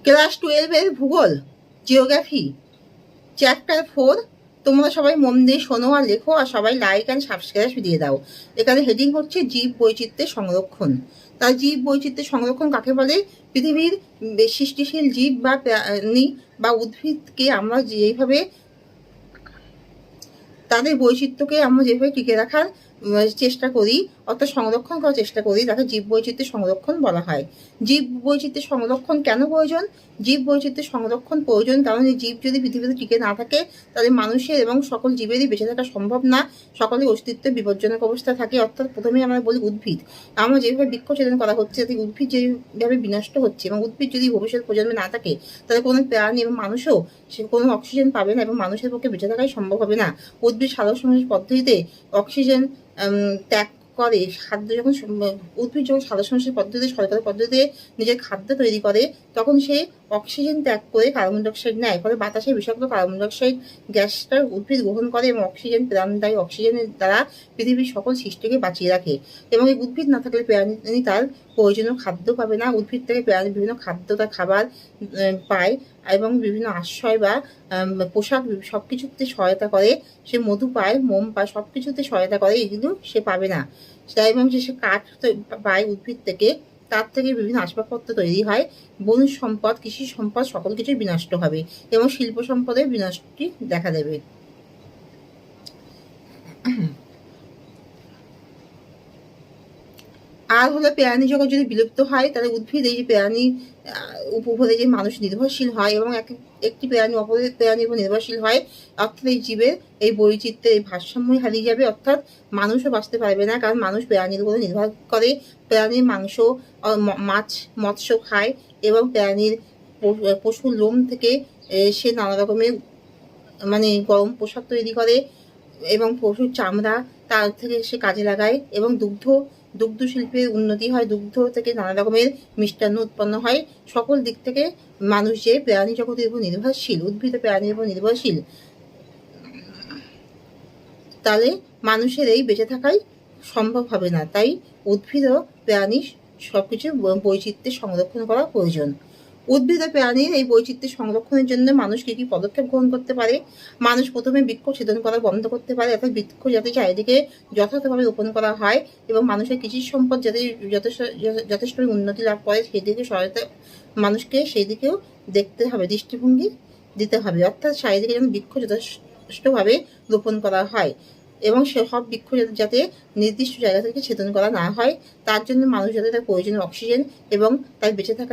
Class 12-এর ভূগোল geography chapter 4। তোমরা সবাই মন দিয়ে শোনো আর লেখো, আর সবাই লাইক অ্যান্ড সাবস্ক্রাইব দিয়ে দাও। এখানে হেডিং হচ্ছে জীব বৈচিত্র্যের সংরক্ষণ। তার জীব বৈচিত্র্যের সংরক্ষণ কাকে বলে? পৃথিবীর সৃষ্টিশীল জীব বা প্রাণী বা উদ্ভিদকে আমরা যেভাবে তাদের বৈচিত্র্যকে আমরা যেভাবে টিকে রাখার চেষ্টা করি, অর্থাৎ সংরক্ষণ করার চেষ্টা করি, তাকে জীব বৈচিত্র্যের সংরক্ষণ বলা হয়। জীব বৈচিত্র্যের সংরক্ষণ কেন প্রয়োজন? জীব বৈচিত্র্যের সংরক্ষণ প্রয়োজন কারণ এই জীব যদি পৃথিবীতে টিকে না থাকে তাহলে মানুষের এবং সকল জীবেরই বেঁচে থাকা সম্ভব না, সকলের অস্তিত্ব বিপজ্জনক অবস্থা থাকে। অর্থাৎ প্রথমেই আমরা বলি উদ্ভিদ, আমরা যেভাবে বৃক্ষছেদন করা হচ্ছে যাতে উদ্ভিদ যেভাবে বিনষ্ট হচ্ছে, এবং উদ্ভিদ যদি ভবিষ্যৎ প্রজন্মে না থাকে তাহলে কোনো প্রাণী এবং মানুষও সে কোনো অক্সিজেন পাবে না এবং মানুষের পক্ষে বেঁচে থাকাই সম্ভব হবে না। উদ্ভিদ সালোক সংশ্লেষ পদ্ধতিতে অক্সিজেন ত্যাগ করে। খাদ্য যখন উদ্ভিদ যখন সালোক সংশ্লেষ পদ্ধতিতে সরকারি পদ্ধতিতে নিজের খাদ্য তৈরি করে তখন সে অক্সিজেন ত্যাগ করে কার্বন ডাইঅক্সাইড নেয়, ফলে বাতাসে বিষাক্ত কার্বন ডাইঅক্সাইড গ্যাসটা উদ্ভিদ গ্রহণ করে এবং অক্সিজেন প্রাণদায়ী অক্সিজেনের দ্বারা পৃথিবীর সকল সৃষ্টিকে বাঁচিয়ে রাখে। এবং এই উদ্ভিদ না থাকলে প্রাণী তার প্রয়োজনীয় খাদ্য পাবে না। উদ্ভিদ থেকে প্রাণী বিভিন্ন খাদ্য তার খাবার পায় এবং বিভিন্ন আশ্রয় বা পোশাক সব কিছুতে সহায়তা করে। সে মধু পায়, মোম পায়, সব কিছুতে সহায়তা করে, এগুলো সে পাবে না। এবং যে সে কাঠ পায় উদ্ভিদ থেকে, তার থেকে বিভিন্ন আসবাবপত্র তৈরি হয়। বন সম্পদ, কৃষি সম্পদ সকল কিছুই বিনষ্ট হবে এবং শিল্প সম্পদের বিনষ্টি দেখা দেবে। আর হলো প্রাণী জগৎ যদি বিলুপ্ত হয় তাহলে উদ্ভিদ এই যে প্রাণী উপরে যে মানুষ নির্ভরশীল হয় এবং একটি প্রাণী অপরের প্রাণীর উপর নির্ভরশীল হয়, অর্থাৎ এই জীবের এই বৈচিত্র্যের এই ভারসাম্যই হারিয়ে যাবে। অর্থাৎ মানুষও বাঁচতে পারবে না, কারণ মানুষ প্রাণীর উপরে নির্ভর করে। প্রাণীর মাংস, মাছ, মৎস্য খায় এবং প্রাণীর পশুর লোম থেকে সে নানা রকমের গরম পোশাক তৈরি করে এবং পশুর চামড়া তার থেকে সে কাজে লাগায় এবং দুগ্ধ শিল্পের উন্নতি হয়। দুগ্ধ থেকে নানা রকমের মিষ্টান্ন উৎপন্ন হয়। সকল দিক থেকে মানুষ যে প্রাণী জগতের উপর নির্ভরশীল, উদ্ভিদ প্রাণীর উপর নির্ভরশীল, তাহলে মানুষের এই বেঁচে থাকাই সম্ভব হবে না। তাই উদ্ভিদ ও প্রাণী সবকিছু বৈচিত্র্যের সংরক্ষণ করা প্রয়োজন। উদ্ভিদ ও প্রাণীর এই বৈচিত্র্যের সংরক্ষণের জন্য মানুষ কি কি পদক্ষেপ গ্রহণ করতে পারে? মানুষ প্রথমে বৃক্ষ ছেদন করা বন্ধ করতে পারে, অর্থাৎ বৃক্ষ যাতে চারিদিকে যথাযথভাবে রোপণ করা হয় এবং মানুষের কৃষি সম্পদ যাতে যথেষ্ট উন্নতি লাভ করে সেদিকে সহায়তা মানুষকে সেই দিকেও দেখতে হবে, দৃষ্টিভঙ্গি দিতে হবে। অর্থাৎ চারিদিকে যেন বৃক্ষ যথেষ্টভাবে রোপণ করা হয় এবং সব বৃক্ষ যাতে নির্দিষ্ট জায়গা থেকে ছেদন করা না হয়, তার জন্য মানুষ যাতে তার প্রয়োজনীয় অক্সিজেন এবং তার বেঁচে থাকার